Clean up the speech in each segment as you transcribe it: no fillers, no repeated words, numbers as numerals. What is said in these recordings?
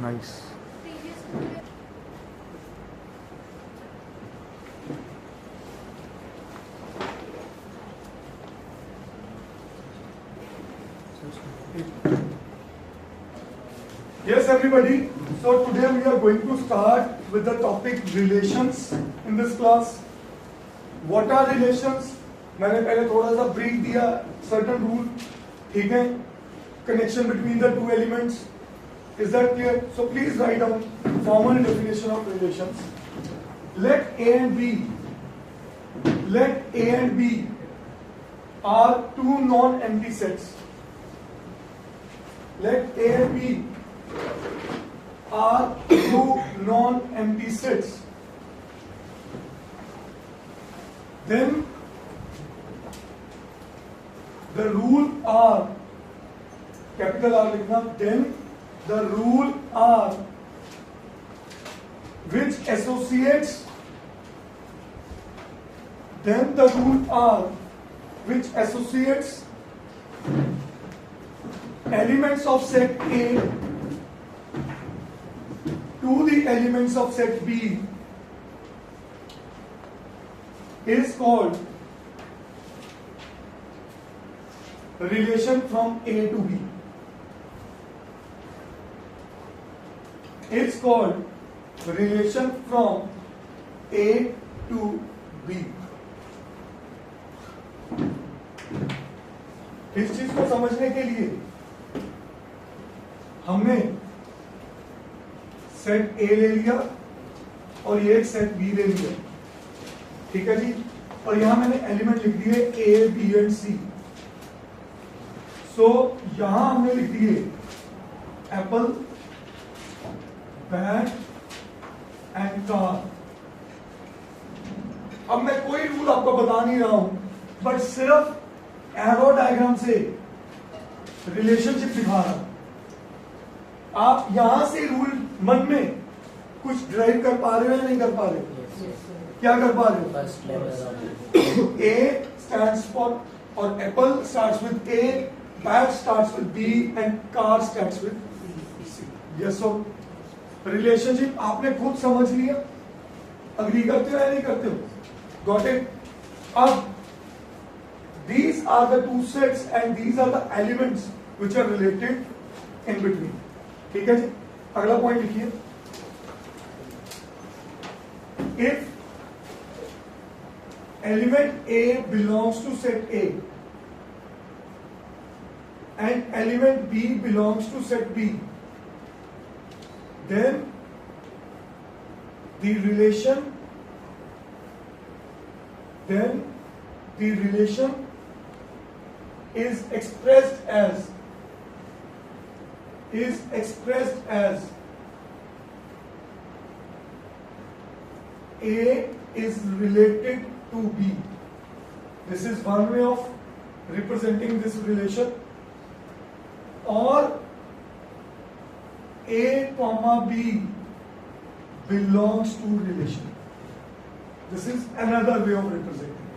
Nice. Yes, everybody. So today we are going to start with the topic relations in this class. What are relations? मैंने पहले थोड़ा सा brief दिया, certain rule, ठीक है? Connection between the two elements. Is that clear? So please write down formal definition of relations. Let A and B are two non-empty sets. Let A and B are two non-empty sets. Then the rule are, capital R लिखना, then the rule are which associates, then the rule are which associates elements of set A to the elements of set B is called relation from A to B. It's called relation from A to B. इस चीज को समझने के लिए हमने set ए ले लिया और ये एक सेट बी ले लिया, ठीक है जी। और यहां मैंने एलिमेंट लिख दिए ए बी एंड सी। सो यहां हमने लिख दिए एप्पल, बैट एंड कार। अब मैं कोई रूल आपको बता नहीं रहा हूं, बट सिर्फ एरो डायग्राम से रिलेशनशिप दिखा रहा हूं। आप यहां से रूल मन में कुछ ड्राइव कर पा रहे हो या नहीं कर पा रहे हो? क्या कर पा रहे हो? ए स्टैंड्स फॉर, और apple starts with A, bat starts with B and car starts with C. Yes so relationship आपने खुद समझ लिया। अग्री करते हो या नहीं करते हो? Got it? अब these are the two sets and these are the elements which are related in between. ठीक है जी। अगला पॉइंट लिखिए, if element A belongs to set A and element B belongs to set B, then the relation is expressed as A is related to B. This is one way of representing this relation. Or A comma B belongs to relation. This is another way of representing.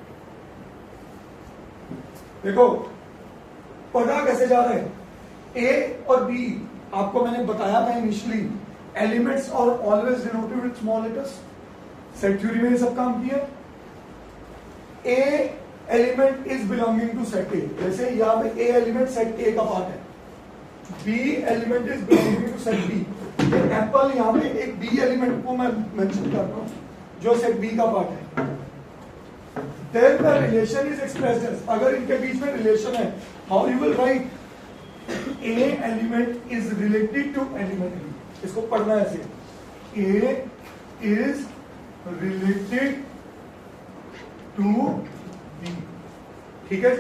देखो पता कैसे जा रहे हैं? ए और B आपको मैंने बताया था इनिशियली, एलिमेंट्स और always denoted with small letters. Set theory में ये सब काम किया। A element is belonging to set A, जैसे यहां पे ए एलिमेंट सेट ए का पार्ट है, B element is belonging to set B. Apple यहां पे एक बी एलिमेंट को मैं मेंशन कर रहा हूं जो सेट बी का पार्ट है। Then the relation is expressed as, अगर इनके बीच में रिलेशन है, how you will write A element is related to element B. इसको पढ़ना है ऐसे, A is related to B, ठीक है।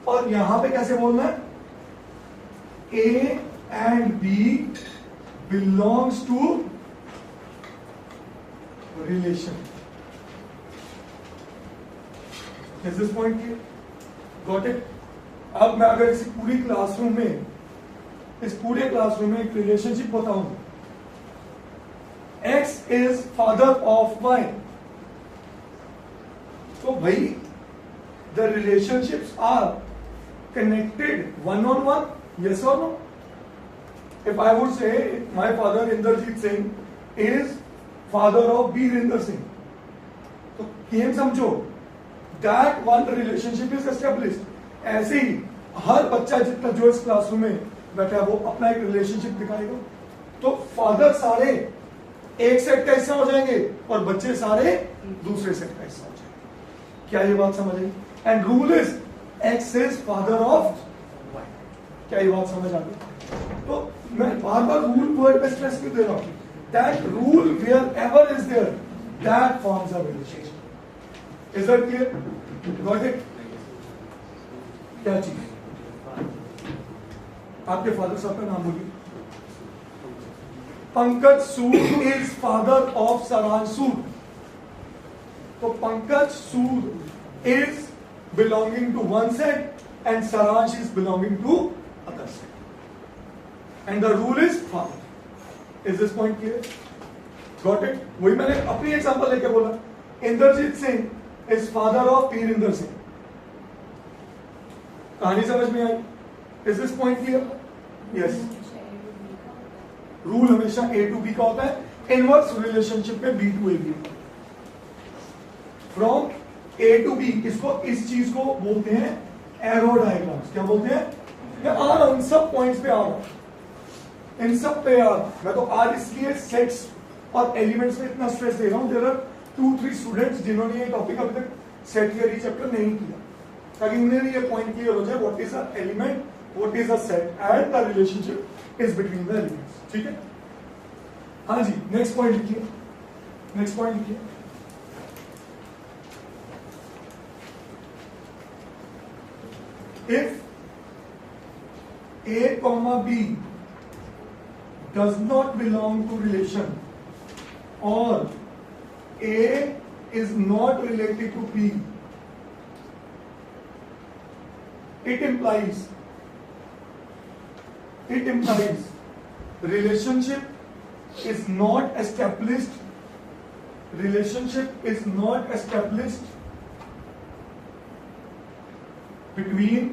और यहां पे कैसे बोलना है? A and B belongs to relation. Is this point clear? Got it? अब मैं अगर इस पूरी क्लासरूम में, इस पूरे क्लासरूम में एक रिलेशनशिप बताऊं, X is father of Y, तो भाई the relationships are connected one on one, yes or no? If I would say my father Inderjeet Singh is father of Veerinder Singh, तो game समझो, that one relationship is established. ऐसे ही हर बच्चा जितना जो इस classroom में बैठा है वो अपना एक रिलेशनशिप दिखाएगा, तो फादर सारे एक सेट का हिस्सा हो जाएंगे और बच्चे सारे दूसरे सेट का हिस्सा हो जाएंगे. क्या ये बात समझ आई? And rule is X is father of Y. क्या ये बात समझ आ गई? तो मैं बार बार रूल वर्ड पे स्ट्रेस क्यों दे रहा हूं? That rule wherever is there, that forms a relationship. Is that clear? Got it? क्या चीज? आपके फादर साहब का नाम बोलिए. Pankaj Sood is father of Saransh Sood. तो Pankaj Sood is belonging to one set and Saransh is belonging to other set. And the rule is father. Is this point clear? Got it? वही मैंने अपनी एग्जांपल लेके बोला. Indrajit Singh is father of Virinder Singh. कहानी समझ में आई? Is this point clear? Yes. Rule हमेशा A to B का होता है. इनवर्स रिलेशनशिप में B to A भी होता है. From A to B, इसको इस चीज को बोलते हैं एरो डायग्राम्स. क्या बोलते हैं? मैं आ रहा हूं, इन सब पॉइंट्स पे आ रहा हूं, इन सब पे यार. मैं तो आज इसलिए सेट्स और एलिमेंट्स में इतना स्ट्रेस दे रहा हूं. देयर आर 2-3 स्टूडेंट्स जिन्होंने ये टॉपिक अभी तक सेट थियरी चैप्टर नहीं किया, ताकि उन्हें भी ये पॉइंट क्लियर हो जाए what is a element, what is a set and the relationship is between the elements. ठीक है? हाँ जी, नेक्स्ट पॉइंट लिखिए. नेक्स्ट पॉइंट लिखिए. If A comma B does not belong to relation, or A is not related to B, it implies relationship is not established. Relationship is not established between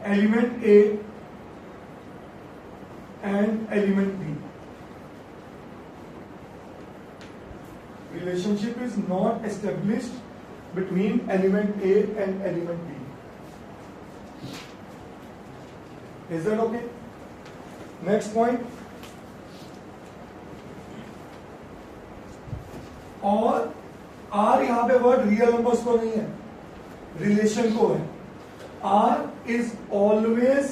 element A and element B. Relationship is not established between element A and element B. Is that okay? Next point. और R यहां पे word real numbers को नहीं है, relation को है. R is always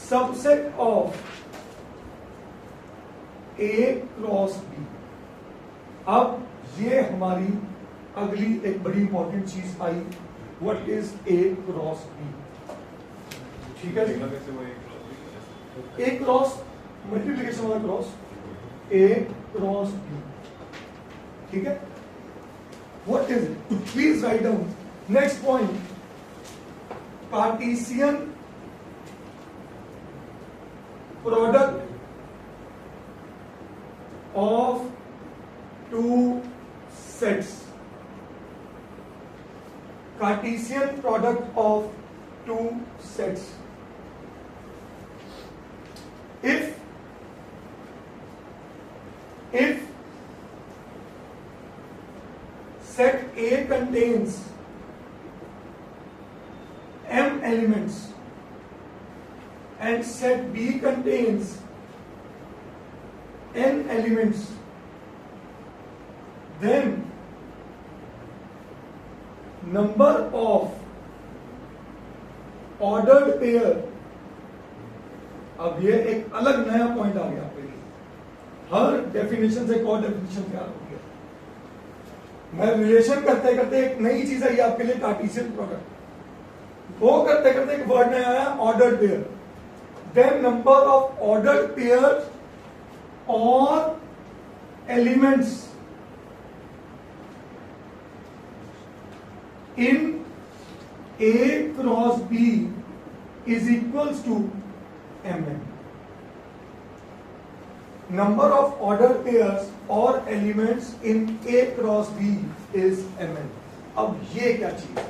subset of A cross B. अब ये हमारी अगली एक बड़ी इंपॉर्टेंट चीज आई, what is A cross B. ठीक है जी? A क्रॉस मल्टीप्लिकेशन वाला क्रॉस, A क्रॉस B. ठीक है? What is it? Please write down. Next point. Cartesian product of two sets. Cartesian product of two sets. If set A contains m elements and set B contains n elements, then number of ordered pair. अब ये एक अलग नया point आ गया आपके लिए. हर definition से एक और डेफिनेशन तैयार हो गया. मैं रिलेशन करते करते एक नई चीज आई आपके लिए, कार्टेशियन प्रोडक्ट. वो करते करते एक वर्ड नया आया, ordered pair. Then number of ordered pair और elements in A cross B is equals to mn. Number of ordered pairs or elements in A cross B is mn. अब ये क्या चीज है,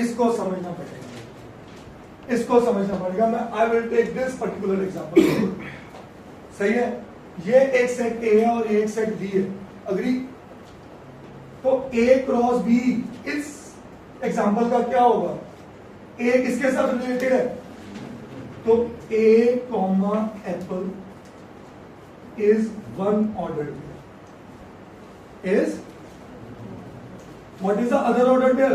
इसको समझना पड़ेगा. इसको समझना पड़ेगा। मैं I will take this particular example. सही है, ये एक सेट ए है और एक सेट बी है, अग्री? तो ए क्रॉस बी इस एग्जांपल का क्या होगा? ए किसके साथ रिलेटेड है? तो A comma apple is one order pair, is what is the other order pair?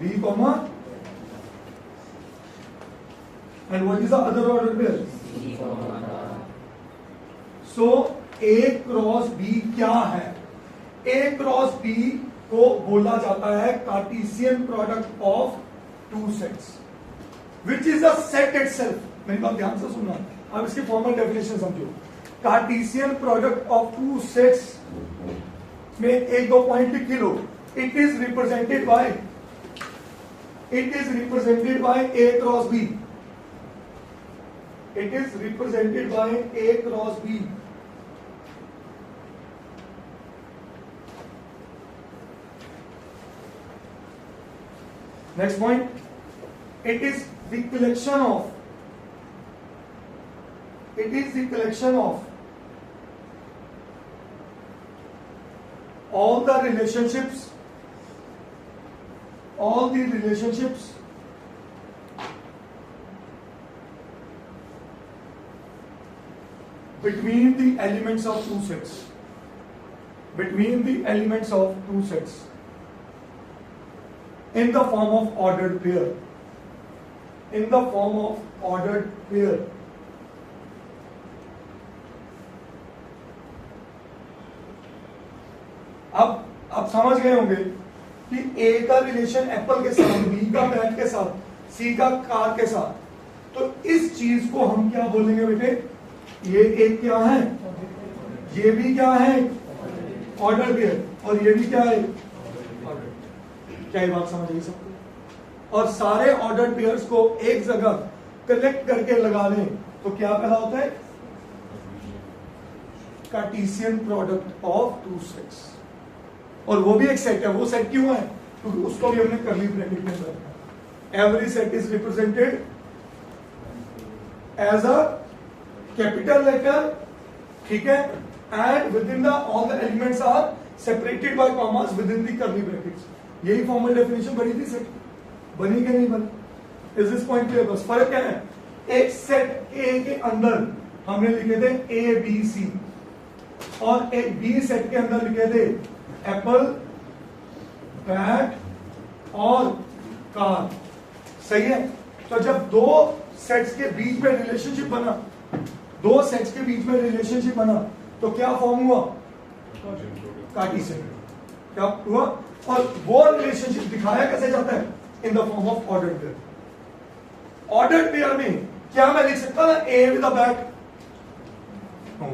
B comma, and what is the other order pair? So A cross B क्या है? A क्रॉस B को बोला जाता है Cartesian product of two sets, which is the set itself. मेरी बात ध्यान से सुनना, अब इसकी फॉर्मल डेफिनेशन समझो। Cartesian product of two sets में एक दो पॉइंट लिख लो। It is represented by A cross B. It is represented by A cross B. Next point, it is the collection of all the relationships between the elements of two sets, in the form of ordered pair, अब समझ गए होंगे कि ए का relation Apple के साथ, B का bat के साथ, सी का कार के साथ। तो इस चीज को हम क्या बोलेंगे बेटे? ये एक क्या है, ये भी क्या है, ऑर्डर पेयर, और ये भी क्या है, क्या ये बात समझ गई सबको? और सारे ऑर्डर पेयर्स को एक जगह कलेक्ट करके लगा दें तो क्या पैदा होता है? Cartesian product of two sets. और वो भी एक सेट है। वो सेट क्यों है? क्योंकि उसको भी हमने कर्ली ब्रैकेट में रखा। Every set is represented as a capital letter, ठीक है, and within the all the elements are separated by commas within the curly brackets. यही फॉर्मल डेफिनेशन बनी थी सेट, बनी कि नहीं बनी? Is this point clear? बस फर्क क्या है, एक सेट ए के अंदर हमने लिखे थे ए बी सी, और एक बी सेट के अंदर लिखे थे एप्पल, बैट और कार। सही है? तो जब दो सेट्स के बीच में रिलेशनशिप बना, दो सेट्स के बीच में रिलेशनशिप बना, तो क्या फॉर्म हुआ? कार्टेशियन। क्या हुआ? और वो रिलेशनशिप दिखाया कैसे जाता है? In the form of ordered pair. Ordered pair में क्या मैं लिख सकता ना ए विद द बैट?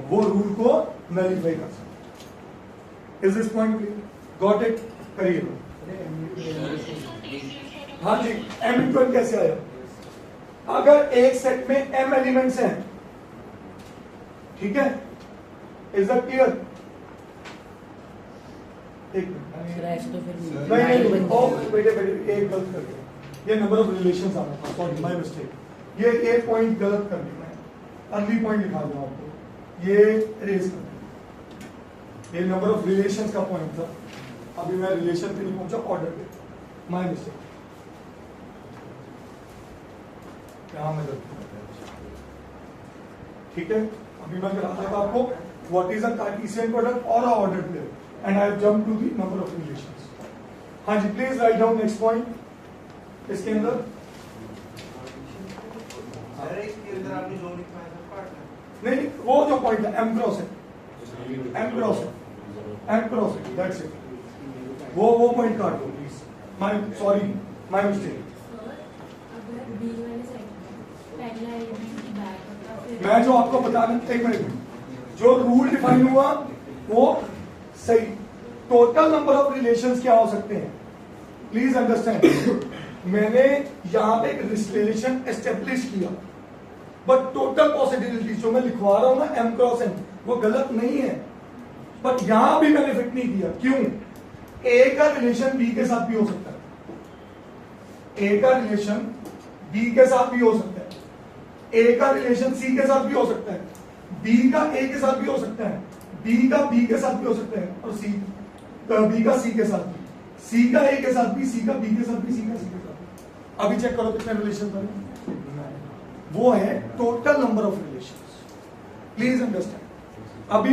वो रूल को नलिफाई कर सकता। Is this point clear? Got it? करिए। हाँ जी, एम इक्वल कैसे आया? अगर एक सेट में एम एलिमेंट्स हैं, ठीक है, इज दैट क्लियर? एक बेटे एक गलत कर दिया, ये नंबर ऑफ रिलेशंस आना था, सॉरी माय मिस्टेक। ये एक पॉइंट गलत कर दिया, मैं अर्ली पॉइंट लिखा दूं आपको, ये रेज कर दिया। ये नंबर ऑफ रिलेशंस का पॉइंट था, अभी मैं रिलेशन पे नहीं पहुंचा, ऑर्डर पे, माय मिस्टेक। क्या मैं ठीक है, अभी मैं कराता था आपको what is a Cartesian product और a ordered pair, and I have jumped to the number of relations. हाँ जी, please write down next point इसके अंदर। नहीं, वो जो पॉइंट है एम क्रॉस है, एम क्रॉस है, एम क्रॉस है, दैट्स इट। वो पॉइंट काट दो please, my sorry my mistake. मैं जो आपको बता रहा, एक मिनट, जो रूल डिफाइन हुआ वो सही। टोटल नंबर ऑफ रिलेशंस क्या हो सकते हैं, प्लीज अंडरस्टैंड। मैंने यहां पे एक रिलेशन एस्टेब्लिश किया, बट टोटल पॉसिबिलिटी जो मैं लिखवा रहा हूं ना एम क्रॉस एन, वो गलत नहीं है, बट यहां भी मैंने फिट नहीं किया। क्यों? ए का रिलेशन बी के साथ भी हो सकता है, ए का रिलेशन बी के साथ भी हो सकता है, ए का रिलेशन सी के साथ भी हो सकता है, ए का रिलेशन डी के साथ भी हो सकता है, ए का रिलेशन ई के साथ भी हो सकता है, ए का रिलेशन एफ के साथ भी हो सकता है, ए का रिलेशन जी के साथ भी हो सकता है, ए का रिलेशन आई के साथ भी हो सकता है, ए का रिलेशन बी के साथ भी हो सकता है, ए का रिलेशन सी के साथ भी हो सकता है, बी का ए के साथ भी हो सकता है, बी का बी के साथ भी हो सकता है, और सी बी का सी के साथ भी, सी का ए के साथ भी, सी का बी के साथ भी, सी का सी के साथ भी। अभी चेक करो कितने रिलेशन बने, वो है total number of relations. Please understand. अभी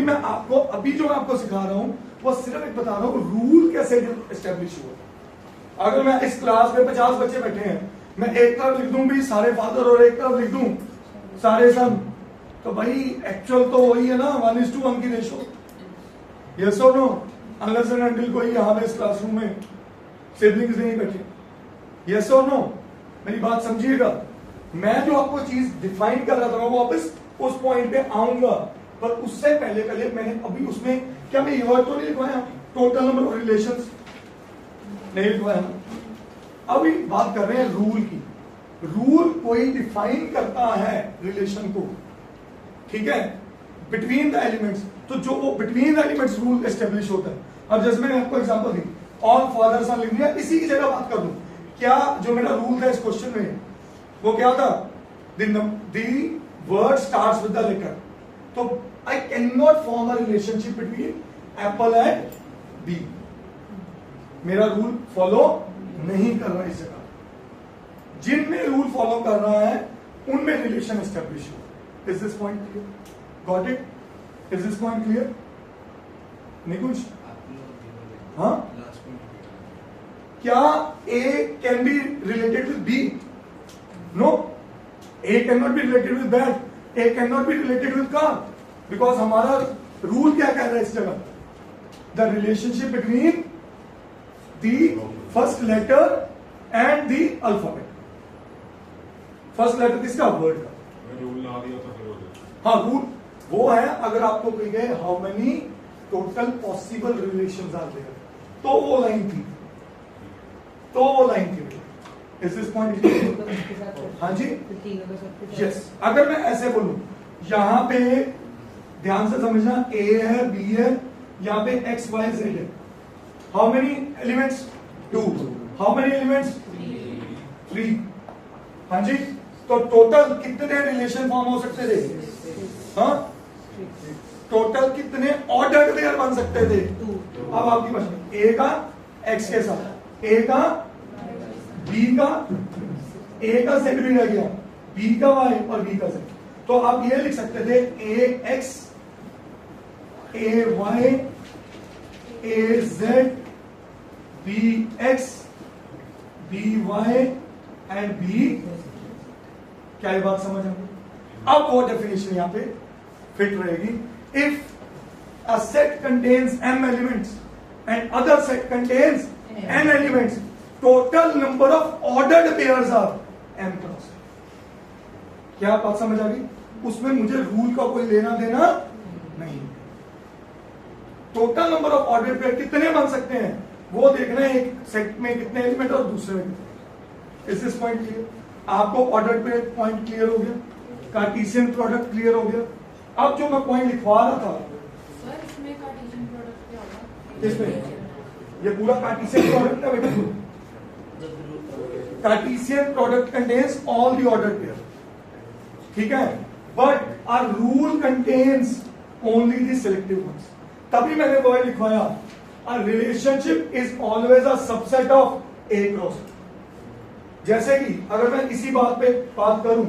जो मैं आपको सिखा रहा हूं वो सिर्फ एक बता रहा हूं रूल कैसे एस्टेब्लिश हुआ। अगर मैं इस क्लास में 50 बच्चे बैठे हैं, मैं एक तरफ लिख दूं भी सारे फादर और एक तरफ लिख दूं सारे सन, तो भाई एक्चुअल तो वही है ना 1:1 की रेशो। यस और नो? अनलेस एंड अनटिल कोई यहां पे इस क्लासरूम में सिबलिंग्स नहीं बैठे। यस और नो? मेरी बात समझिएगा। मैं जो आपको चीज डिफाइन कर रहा था वो वापस उस पॉइंट पे आऊंगा, पर उससे पहले मैंने अभी उसमें क्या मैं ये वर्ड तो नहीं लिखवाया टोटल नंबर ऑफ रिलेशंस? नहीं लिखवाया। अभी बात कर रहे हैं रूल की। रूल कोई डिफाइन करता है रिलेशन को, ठीक है, बिटवीन द एलिमेंट्स। तो जो वो between the elements rule establish होता है। अब जैसे मैंने आपको एग्जांपल दी, ऑल फादर सन लिख दिया, इसी की जगह बात कर दूं, क्या जो मेरा रूल था इस क्वेश्चन में वो क्या था? The word starts with the letter. तो I can not form a relationship between apple and B. मेरा रूल फॉलो नहीं कर रहा इस जगह। जिनमें रूल फॉलो कर रहा है उनमें रिलेशन एस्टेब्लिश हो। Is this point clear? Got it? Is this point clear? Nikunj, हाँ, क्या A can be related with B? No, A can not be related with bat, A can not be related with car, because हमारा रूल क्या कह रहा है इस जगह? The relationship between the first letter and the alphabet. First letter किसका? Word का। रूल ना दिया तो फिर हो जाए। हाँ, रूल वो है अगर आपको कही गए how many total possible relations are there, तो वो लाइन थी, तो वो लाइन थी। Is this point? हाँ जी, यस। अगर मैं ऐसे बोलूं, यहां पे ध्यान से समझना, ए है, बी है, यहां पे एक्स वाई जेड है। How many elements? 2। How many elements? 3। हाँ जी, तो टोटल कितने रिलेशन फॉर्म हो सकते थे? हाँ, टोटल कितने ऑर्डर्ड पेयर बन सकते थे? अब आपकी बात, ए का एक्स के साथ, ए का बी का, ए का जेड भी रह गया, बी का वाई और बी का जेड। तो आप ये लिख सकते थे A X, A Y, A Z, B X, B Y and B. क्या ये बात समझ आती? अब वो डेफिनेशन यहां पे फिट रहेगी। If a set contains m elements and other set contains n elements, total number of ordered pairs are m cross. क्या बात समझ आ गई? उसमें मुझे रूल का कोई लेना देना नहीं। Total number of ordered pair कितने बन सकते हैं वो देखना है, एक सेट में कितने एलिमेंट और दूसरे में कितने। Is this point clear? आपको ऑर्डर्ड पेयर पॉइंट क्लियर हो गया, कार्टेशियन प्रोडक्ट क्लियर हो गया। अब जो मैं पॉइंट लिखवा रहा था सर, इसमें कार्टेशियन प्रोडक्ट क्या होगा? इसमें ये पूरा कार्टेशियन प्रोडक्ट है बेटा। Cartesian product contains all the ordered pair, ठीक है, but our rule contains only the selective ones. तभी मैंने वर्ड लिखवाया, a relationship is always a subset of A cross. जैसे कि अगर मैं इसी बात पे बात करूं,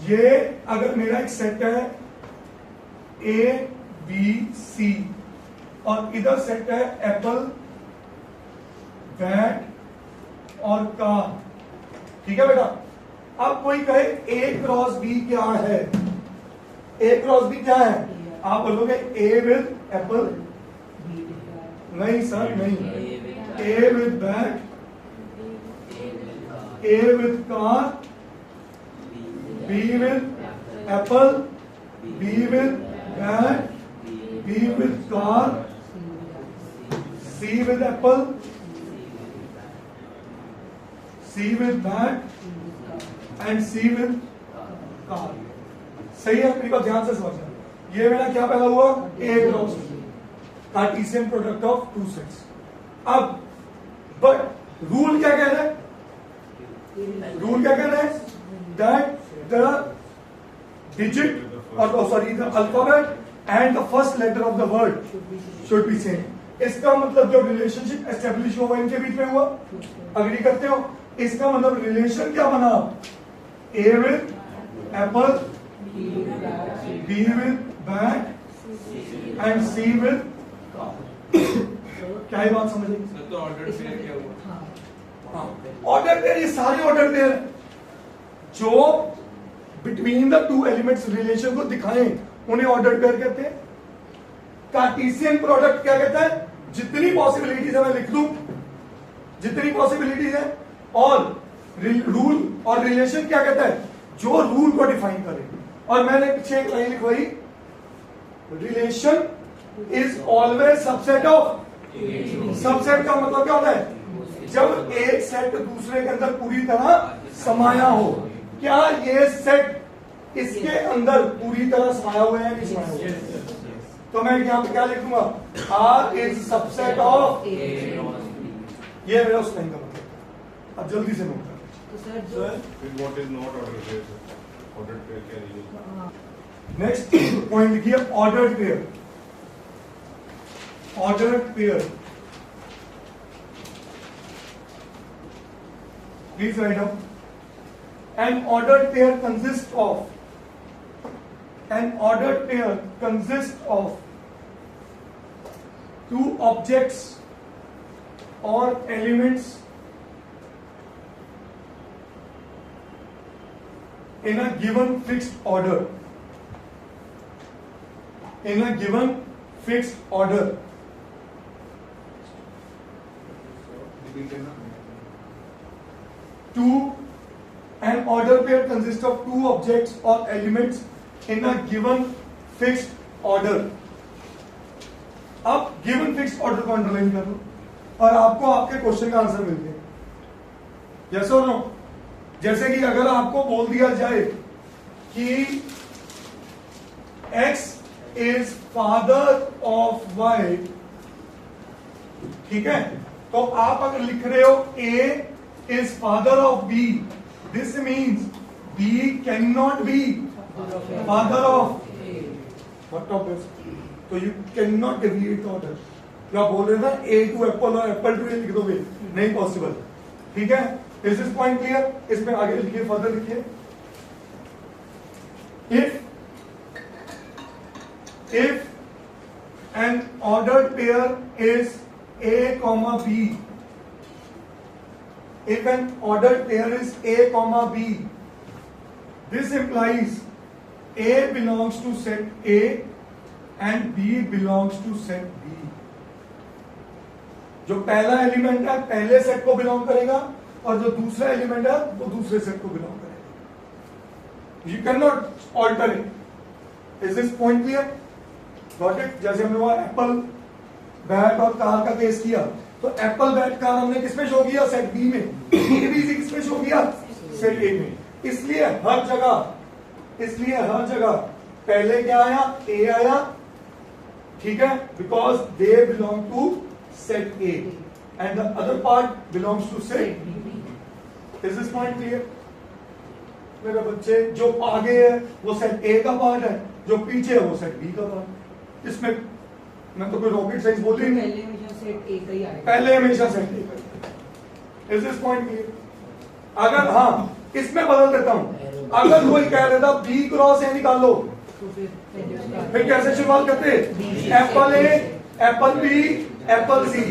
ये अगर मेरा एक सेट है ए बी सी और इधर सेट है एप्पल, बैट और कार, ठीक है बेटा। अब कोई कहे ए क्रॉस बी क्या है? ए क्रॉस बी क्या है? आप बोलोगे ए विद एप्पल, नहीं सर नहीं, ए with bat, A with car, B with apple, B with bat, B with car, C with apple, C with bat and C with car। सही है? मेरी बात ध्यान से समझना। ये मेरा क्या पैदा हुआ? A cross Cartesian product of two sets. अब बट रूल क्या कह रहा है? रूल क्या कह रहा है? That the digit the alphabet and the first letter of the word should be same. इसका मतलब जो रिलेशनशिप एस्टेब्लिश हुआ इनके बीच में हुआ, अग्री करते हो? इसका मतलब रिलेशन क्या बना? A with apple, B with bat and C with car. क्या ये बात समझ आई? तो ऑर्डर पेयर क्या हुआ? ऑर्डर पेयर, ये सारे ऑर्डर पेयर जो between the two elements relation को दिखाएं उन्हें ऑर्डर पेयर कहते हैं. कार्टेशियन प्रोडक्ट क्या कहता है? जितनी पॉसिबिलिटीज है मैं लिख दूं, जितनी पॉसिबिलिटीज है, और रूल और रिलेशन क्या कहता है? जो रूल को डिफाइन करे. और मैंने पीछे एक लाइन लिखवाई, relation is always subset of. Subset का मतलब क्या होता है? जब एक सेट दूसरे के अंदर पूरी तरह समाया हो. क्या ये सेट इसके अंदर पूरी तरह समाया हुआ है? नहीं समाया हुआ है? तो मैं यहां पे क्या लिखूंगा? R is subset of. ये मेरा उस लाइन का मतलब. अब जल्दी से नोट कर. तो सर जो फिर what is not order pair? Order pair क्या है? नेक्स्ट पॉइंट लिखिए, ordered pair. Ordered pair, please write down. An ordered pair consists of two objects or elements in a given fixed order. In a given fixed order. An order pair consists of two objects or elements in a given fixed order. अब given fixed order को underline कर लो और आपको आपके question का answer मिल गया. Yes और no? जैसे कि अगर आपको बोल दिया जाए कि X is father of Y, ठीक है, तो आप अगर लिख रहे हो A is father of B, this means B cannot be father of what of this? So you cannot deviate the order. जो आप बोल रहे हैं ना A to apple और apple to A लिख दोगे, नहीं पॉसिबल. ठीक है? Is this point clear? इसमें आगे लिखिए, फर्दर लिखिए. If an ordered pair is A comma B, if an ordered pair is A comma B, this implies A belongs to set A and B belongs to set B. जो पहला element है पहले set को belong करेगा और जो दूसरा element है वो दूसरे सेट को बिलोंग करेगा. You cannot alter it. Is this point clear? Got it? जैसे हमने वहां एप्पल, बैट और कार का केस किया, तो एप्पल, बैट, कार हमने किसमें शो किया? सेट बी में. एबीसी किसमें शो किया? सेट ए में. इसलिए हर जगह पहले क्या आया? ए आया. ठीक है? Because they belong to set A and the other part belongs to set B. Is this point clear? मेरे बच्चे, जो आगे है वो सेट ए का पार्ट है, जो पीछे है वो सेट बी का पार्ट. इसमें मैं तो कोई रॉकेट साइंस बोल रही नहीं. पहले हमेशा सेट ए का. Is this point clear? अगर हाँ इसमें बदल देता हूं, अगर कोई कह देता बी क्रॉस ए निकाल लो, फिर कैसे शुरुआत करते? Apple A, apple B, apple C,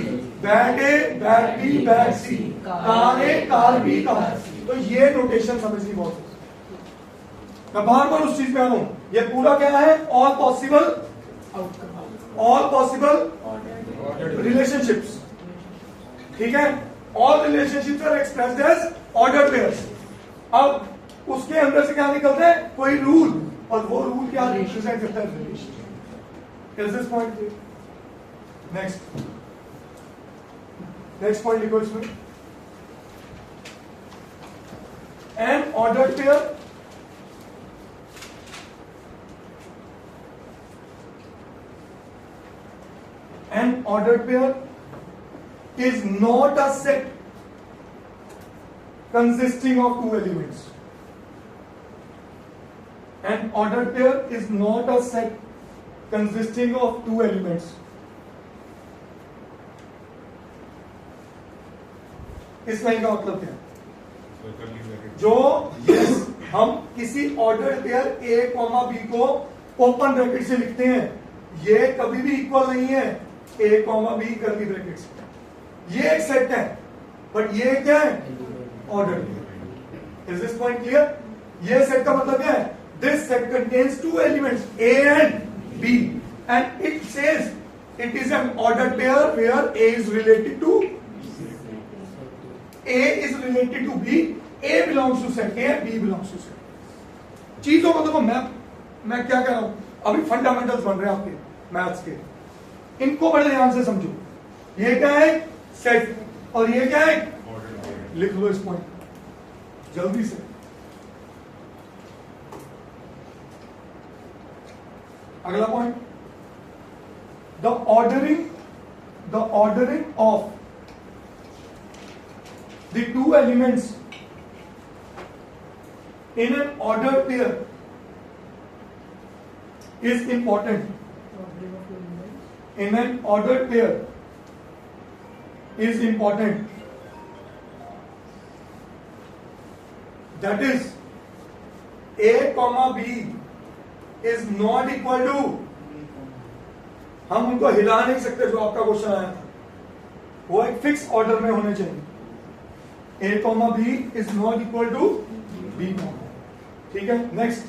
bat A, bat B, bat C, car A, car B, car C. तो ये नोटेशन समझनी बहुत है. मैं बार बार उस चीज पे आ रहा हूं. ये पूरा क्या है? All possible relationships. ठीक है? All relationships are expressed as ordered pairs. अब उसके अंदर से क्या निकलता है? कोई रूल, और वो रूल क्या रिप्रेजेंट करता है? Relationship. Is this point clear? Next point लिखो इसमें. N ordered pair an ordered pair is not a set consisting of two elements. An ordered pair is not a set consisting of two elements. इस line का मतलब क्या है? जो यस हम किसी ordered pair A comma B को ओपन ब्रैकेट से लिखते हैं, ये कभी भी इक्वल नहीं है A comma B curly bracket से। ये एक सेट है, बट ये क्या है? Ordered pair. Is this point clear? ये सेट का मतलब क्या है? This set contains two elements A and B and it says it is N ordered pair where A is related to A is related to B, A belongs to set A, B belongs to set। चीजों को देखो, मैं क्या कह रहा हूं, अभी fundamentals बन रहे हैं आपके मैथ्स के, इनको बड़े ध्यान से समझो। ये क्या है? सेट। और ये क्या है? लिख लो इस पॉइंट जल्दी से। अगला point, the ordering of the two elements in an ordered pair is important. In an ordered pair is important. That is, A comma B is not equal to, हम उनको हिला नहीं सकते। जो आपका क्वेश्चन आया था वो एक फिक्स ऑर्डर में होने चाहिए। A comma B is not equal to B comma। ठीक है, next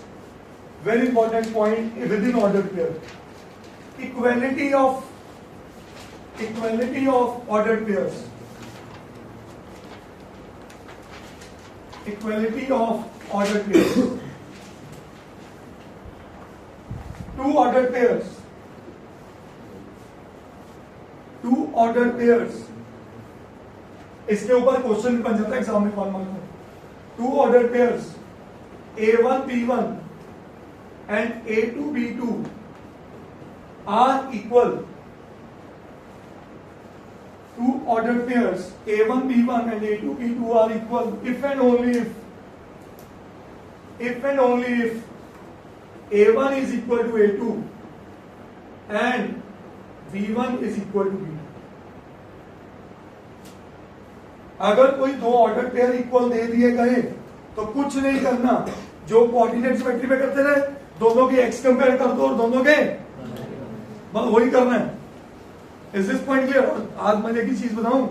very important point within order pair, equality of order pairs. Equality of order pairs, two order pairs, इसके ऊपर क्वेश्चन बन जाता है एग्जाम में 1 मार्क में। Two order pairs A1 B1 and A2 B2 are equal। two ordered pairs A1 B1 and A2 B2 are equal if and only if A1 is equal to A2 and B1 is equal to B2। अगर कोई दो order pair equal दे दिए गए तो कुछ नहीं करना, जो कोऑर्डिनेट ज्योमेट्री में करते रहे, दोनों के एक्स कंपेयर कर दो और दोनों के बस वही करना है। Is this point clear? आज मैं एक ही चीज बताऊं,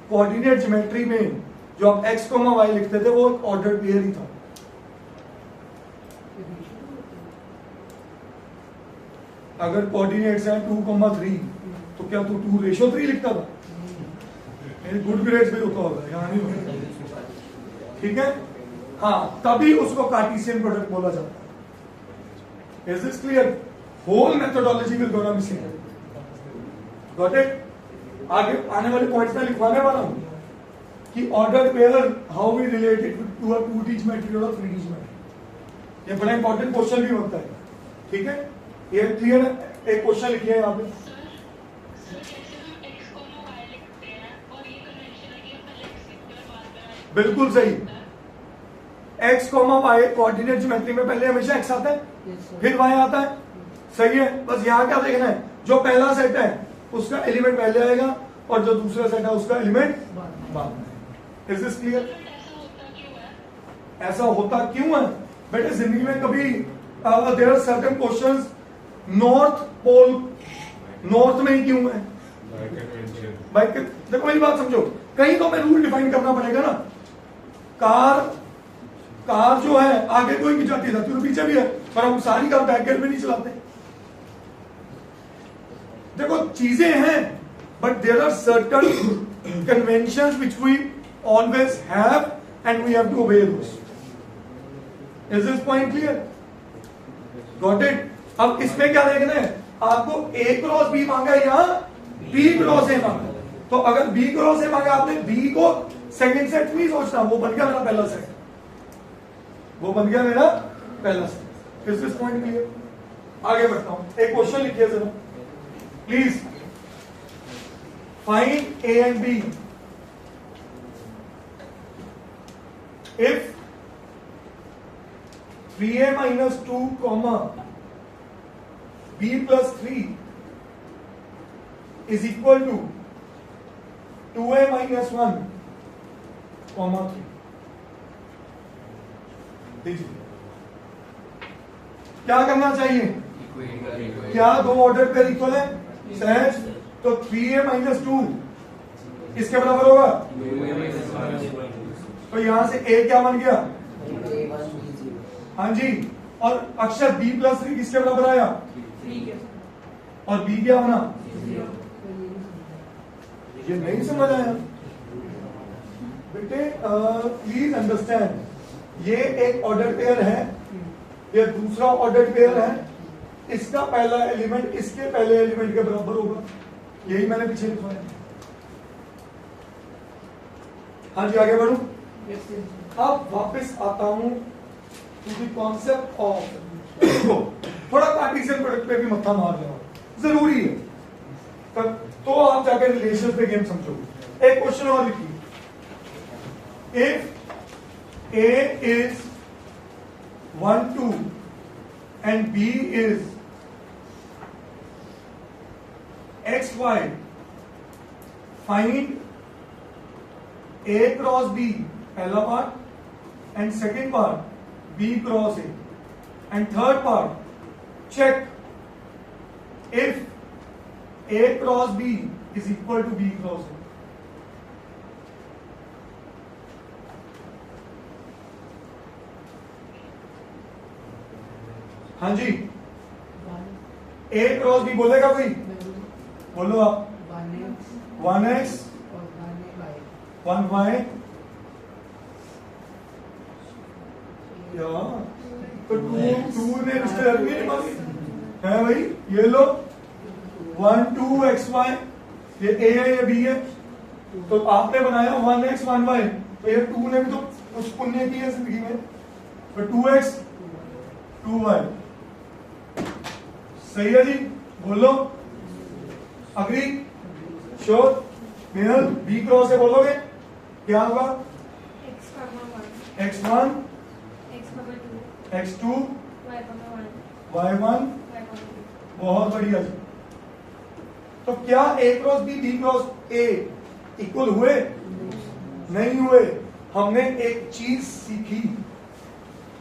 कोऑर्डिनेट ज्योमेट्री में जो आप एक्स कोमा वाई लिखते थे वो ऑर्डर पेयर ही था। अगर कोऑर्डिनेट्स हैं 2,3 तो क्या तू 2:3 लिखता था? गुड ग्रेड्स भी होता होगा, यहाँ नहीं होता। ठीक है, हाँ, तभी उसको कार्टेशियन प्रोडक्ट बोला जाता है। Is this clear? Whole methodology will go missing. Got it? आगे आने वाले पॉइंट्स में लिखवाने वाला हूं कि order pair how we related to a 2D geometry और 3D ज्योमेट्री। ये बड़ा इंपॉर्टेंट क्वेश्चन भी होता है। ठीक है, ये क्लियर है? एक क्वेश्चन लिखिए यहाँ पे, बिल्कुल सही। x comma Y coordinate geometry में पहले हमेशा x आता है, फिर y आता है। सही है, बस यहाँ क्या देखना है, जो पहला सेट है उसका एलिमेंट पहले आएगा और जो दूसरा सेट है उसका एलिमेंट बाद में। Is this clear? ऐसा होता क्यों है बेटे? जिंदगी में कभी there are certain questions north pole north में ही क्यों है भाई? देखो मेरी बात समझो, कहीं तो हमें रूल डिफाइन करना पड़ेगा ना। कार जो है आगे कोई भी जाती है तो पीछे भी है, पर हम सारी कार बैक गेयर में नहीं चलाते। देखो चीजें हैं, but there are certain conventions which we always have and we have to obey those. Is this point clear? Got it? अब इसमें क्या देखना है आपको, A क्रॉस B मांगा है या B क्रॉस A मांगा। तो अगर B क्रॉस A मांगा आपने, B को सेकंड सेट नहीं सोचना, वो बन गया मेरा पहला सेट, वो बन गया मेरा पहला set. Is this point clear? आगे बढ़ता हूं, एक क्वेश्चन लिखिए जरा please. Find A and B if 3a minus 2 comma b plus 3 is equal to 2a minus 1 comma 3. देखिए क्या करना चाहिए? क्या दो ऑर्डर पेयर इक्वल है? सहज। तो 3a माइनस 2 किसके बराबर होगा? तो यहां से a क्या बन गया? हाँ जी। और अक्षर b प्लस 3 किसके बराबर आया? और b क्या बना? ये नहीं समझ आया बेटे? प्लीज अंडरस्टैंड, ये एक ऑर्डर पेयर है, ये दूसरा ऑर्डर पेयर है, इसका पहला एलिमेंट इसके पहले एलिमेंट के बराबर होगा, यही मैंने पीछे लिखवाया। हाँ जी, आगे बढ़ू। अब वापस आता हूं टू द कॉन्सेप्ट ऑफ, थोड़ा कार्टेशियन प्रोडक्ट पे भी मत्था मार रहा हूं, जरूरी है तब तो आप जाके रिलेशन पे गेम समझोगे। एक क्वेश्चन और लिखिए, if a is 1 2 and b is x y, find a cross b पहला part and second part b cross a, and third part check if a cross b is equal to b cross a. हाँ जी, a cross b बोलेगा कोई? बोलो आप। 1x 1y क्या? तो to ने disturb नहीं मांगी है भाई, ये लो 1 2 xy, ये a है ये b है, तो आपने बनाया 1x 1y, तो ये 2 ने भी तो कुछ पुण्य किया है जिंदगी में, तो 2x 2y सही है जी, बोलो अग्री, श्योर। मेहर बी क्रॉस से बोलोगे क्या होगा? x1 x2 y1, बहुत बढ़िया जी। तो क्या a cross B cross A equal हुए? नहीं हुए। हमने एक चीज सीखी,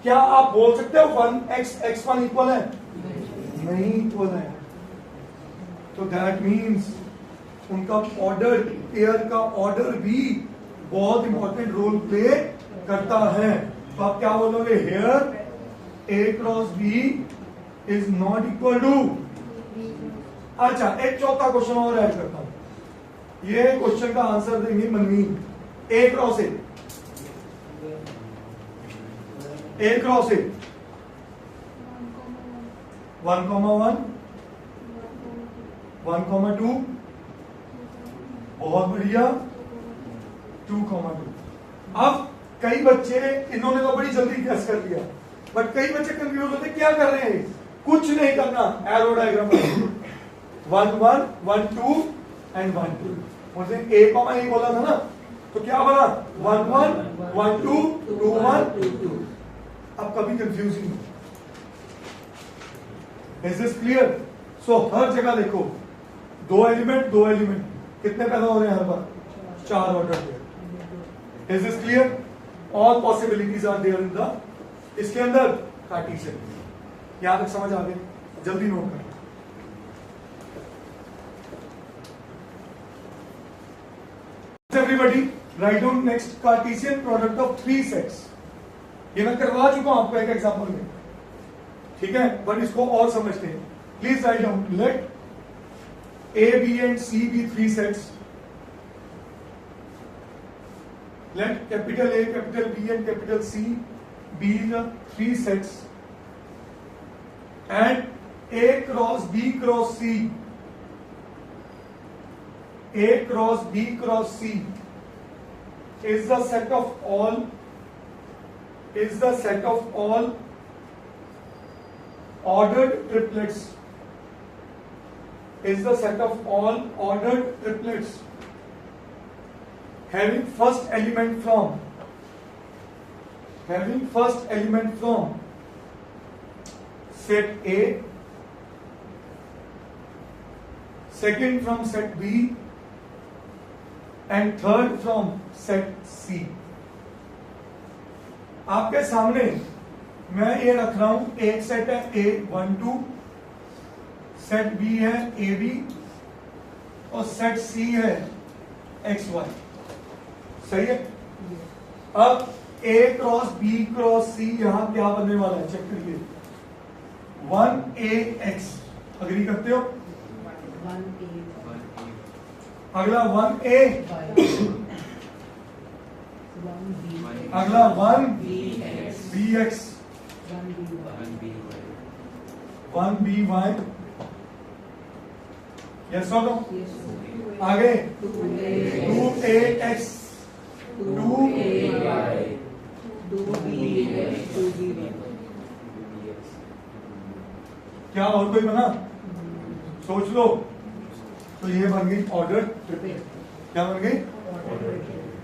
क्या आप बोल सकते हो 1x x1 इक्वल है? नहीं इक्वल है। तो दैट मीन्स उनका ऑर्डर पेयर का ऑर्डर भी बहुत इंपॉर्टेंट रोल प्ले करता है। तो आप क्या बोलोगे? Here a cross b is not equal to. अच्छा, एक चौथा क्वेश्चन और ऐड करता हूं, ये क्वेश्चन का आंसर देंगे मनवीन। a cross A, a cross ए 1 1 1 2, बहुत बढ़िया, 2 2। अब कई बच्चे, इन्होंने तो बड़ी जल्दी गैस कर लिया, बट कई बच्चे कंफ्यूज होते क्या कर रहे हैं। कुछ नहीं करना, एरो डायग्राम 1 1 2 एंड 1 2। मुझे ए कॉमा ए बोला था ना, तो क्या बना? 1 1 1 2 2 1 2 2। अब कभी कंफ्यूजिंग नहीं। Is this clear? सो हर जगह देखो, दो एलिमेंट कितने पैदा हो रहे हैं हर बार? 4 order pair. Is this clear? All possibilities are there in the, इसके अंदर कार्टेशियन। यहां तक समझ आ गए? जल्दी नोट करें। Everybody right down next Cartesian product of 3 sets. ये मैं करवा चुका हूं आपको एक एग्जांपल में, ठीक है, बट इसको और समझते हैं। Please write down, let A, B and C be 3 sets. Let capital A, capital B and capital C be the 3 sets. And A cross B cross C, A cross B cross C is the set of all, ordered triplets. Is the set of all ordered triplets having first element from having first element from set A, second from set B, and third from set C. आपके सामने मैं ये रख रहा हूं, एक set है A12, set B है AB और सेट C है XY. सही है? अब A cross B cross C यहां क्या बनने वाला है, चेक करिए. 1AX. अग्री करते हो? अगला 1A, अगला 1BX, 1BY. यस और नो? आगे 2AX, 2AY, 2BX. क्या और कोई बना? सोच लो. तो ये बन गई ऑर्डर. क्या बन गई?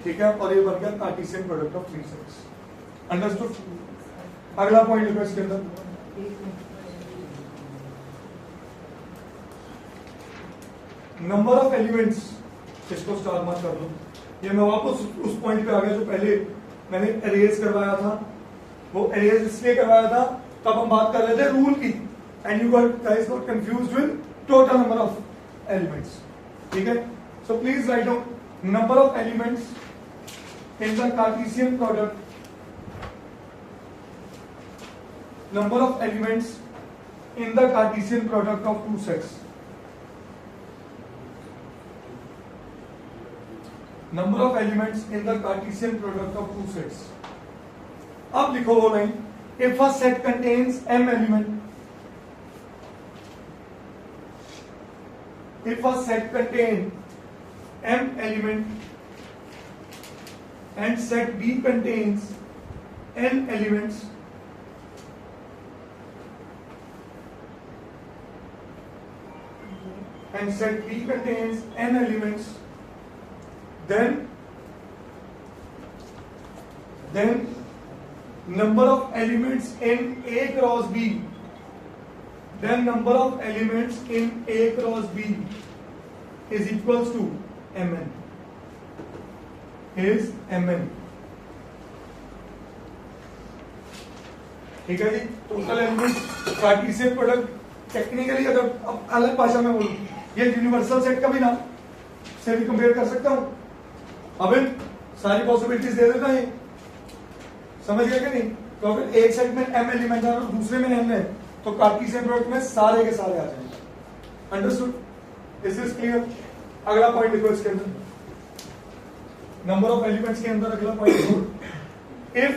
ठीक है. और ये बन गया Cartesian product of three sets. Understood? अगला पॉइंट लिखो इसके अंदर. Number of elements. इसको स्टार मार्क कर लो. ये मैं वापस उस पॉइंट पे आ गया जो पहले मैंने अरेज करवाया था. वो अरेज इसलिए करवाया था तब हम बात कर रहे थे रूल की. And you guys got confused with total number of elements. ठीक है? So please write down number of elements in the Cartesian product. Number of elements in the Cartesian product of two sets. Number of elements in the Cartesian product of two sets. अब लिखो वो line. If a set contains m element, if a set contains m element and set B contains n elements, and set B contains n elements, then number of elements in A cross B, then number of elements in A cross B is equals to Mn. Is Mn. ठीक है जी. Total element Cartesian product technically अगर अब अलग भाषा में बोलूं, ये यूनिवर्सल सेट का भी नाम से भी कंपेयर कर सकता हूं. अब सारी पॉसिबिलिटीज दे देता है. समझ गया कि नहीं? तो अगर एक सेट में m एलिमेंट है और दूसरे में n है तो कार्टेशियन प्रोडक्ट में सारे के सारे आ जाएंगे. अंडरस्टूड? Is this clear? अगला पॉइंट लिखो इसके अंदर. नंबर ऑफ एलिमेंट्स के अंदर अगला पॉइंट लिखो. If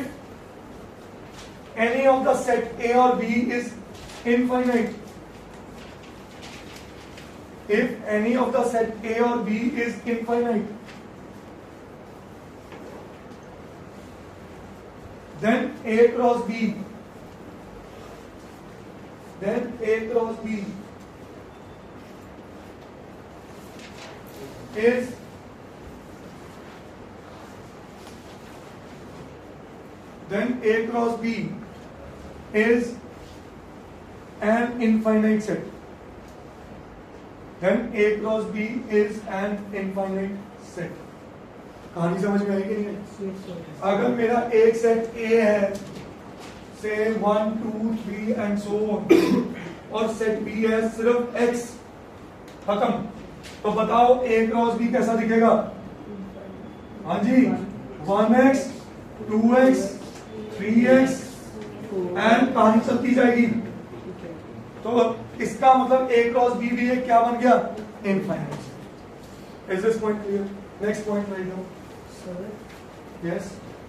any of the set A और B is infinite, if any of the set A or B is infinite, then A cross B is an infinite set. Then A cross B is an infinite set. कहानी समझ में आई कि नहीं? अगर मेरा एक set A है, से 1, 2, 3 and so on, और सेट B है सिर्फ X, खत्म. तो बताओ A क्रॉस B कैसा दिखेगा? हाँ जी, 1x, 2x, 3x एंड कहानी चलती जाएगी. तो इसका मतलब A क्रॉस B भी एक क्या बन गया? Infinite. Is this point clear? Next point right now. Sir yes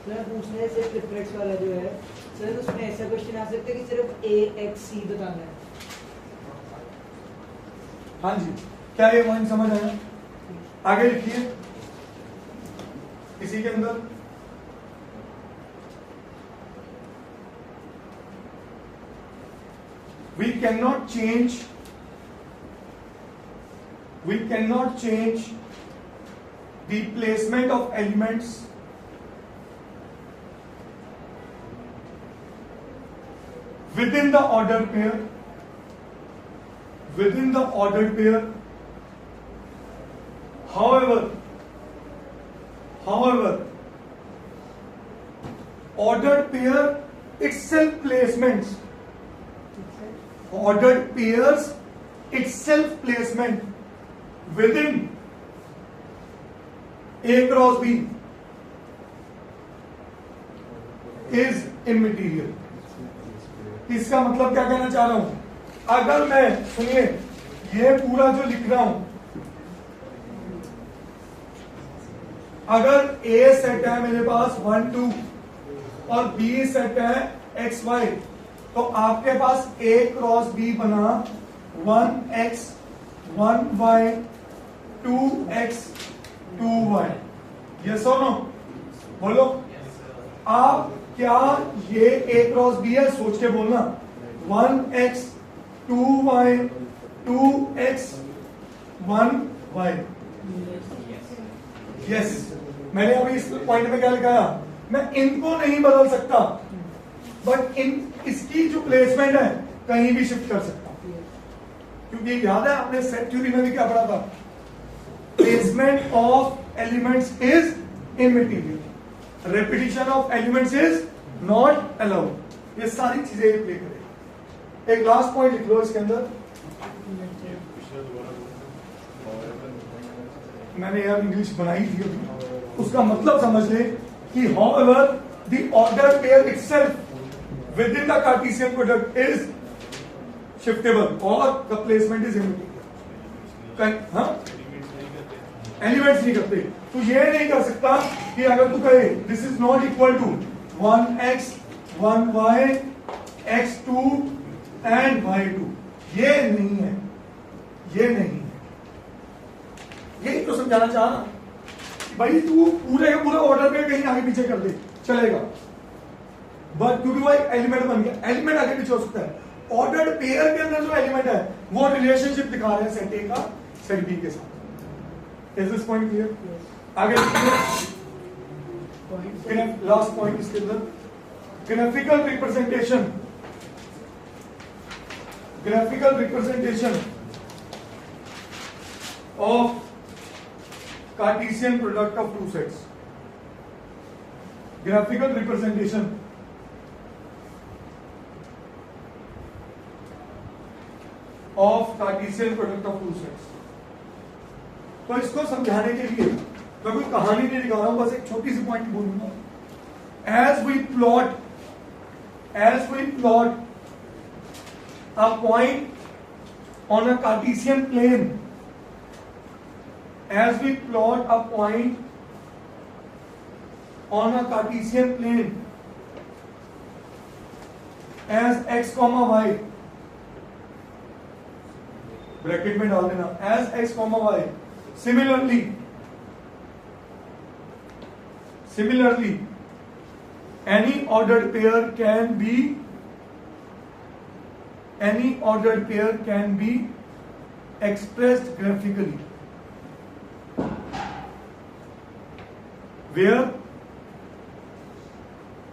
sir पूछने से ट्रिपलेट्स वाला जो है सर, उसमें ऐसा क्वेश्चन आ सकता है कि सिर्फ AXC बताना है. हाँ जी. क्या ये पॉइंट समझ आया? आगे लिखिए इसी के अंदर. We cannot change the placement of elements within the ordered pair, however, ordered pair itself placements, ordered pairs itself placement within A cross B is immaterial. इसका मतलब क्या कहना चाह रहा हूं? अगर मैं, सुनिए, ये पूरा जो लिख रहा हूं, अगर A सेट है मेरे पास 1 2 और B सेट है x y, तो आपके पास A क्रॉस B बना 1x 1y 2x 2y. Yes और नो? बोलो. आप क्या ये A क्रॉस B है? सोच के बोलना. 1x 2y 2x 1y. Yes. मैंने अभी इस पॉइंट में क्या लिखा? मैं इनको नहीं बदल सकता, बट इसकी जो प्लेसमेंट है कहीं भी शिफ्ट कर सकता हूं, क्योंकि याद है आपने सेट थ्योरी में भी क्या पढ़ा था? Placement of elements is immaterial, repetition of elements is not allowed. ये सारी चीजें प्ले करें. एक लास्ट पॉइंट लिख लो इसके अंदर. मैंने यार इंग्लिश बनाई थी अभी, उसका मतलब समझ ले कि however the ordered pair itself within the Cartesian product is shiftable or the placement is immaterial. हाँ? एलिमेंट्स नहीं करते. तो ये नहीं कर सकता कि अगर तू कहे this is not equal to 1x 1y x2 and y2, ये नहीं है, ये नहीं है. यही तो समझाना चाह रहा भाई. तू पूरे का पूरा ऑर्डर पे कहीं आगे पीछे कर दे चलेगा, बट क्योंकि वो एक एलिमेंट बन गया, एलिमेंट आगे पीछे हो सकता है. ऑर्डर्ड पेयर के अंदर जो एलिमेंट है वो रिलेशनशिप दिखा रहे हैं सेट ए का सेट बी के साथ. Is this point clear? आगे लास्ट पॉइंट इसके अंदर graphical representation of Cartesian product of two sets. Graphical representation of Cartesian product of two sets. तो इसको समझाने के लिए मैं कोई कहानी नहीं दिखा रहा हूं, बस एक छोटी सी पॉइंट बोलूंगा. As we plot a point on a Cartesian plane, as we plot a point on a Cartesian plane as x comma y, bracket में डाल देना, as x comma y. Similarly any ordered pair can be expressed graphically, where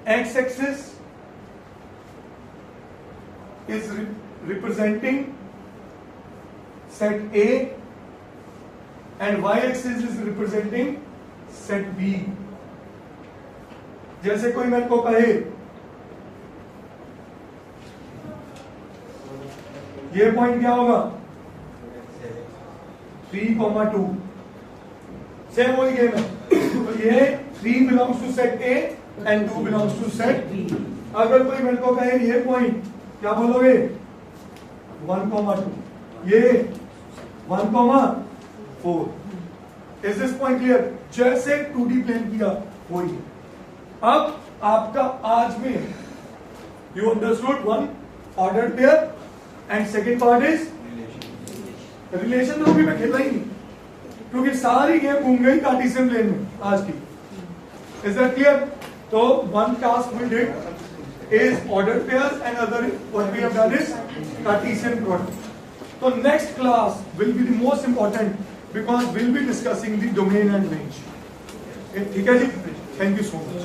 x-axis is representing set A and y-axis is representing set B. जैसे कोई मेरे को कहे ये point क्या होगा? 3,2. सेम वही गेम है. तो ये 3 belongs to set A and 2 belongs to set B. अगर कोई मेरे को कहे ये पॉइंट क्या बोलोगे? 1,2. ये 1,4. Is this point clear? जैसे 2D प्लेन किया वही. अब आपका आज में you understood one ordered pair and second part is relation. तो भी मैं खेला ही नहीं, क्योंकि सारी गेम घूम गई कार्टेशियन प्लेन में आज की. Is that clear? So one task we did is ordered pairs and other what we have done is Cartesian product. So next class will be the most important because we'll be discussing the domain and range. ठीक है जी? Thank you so much.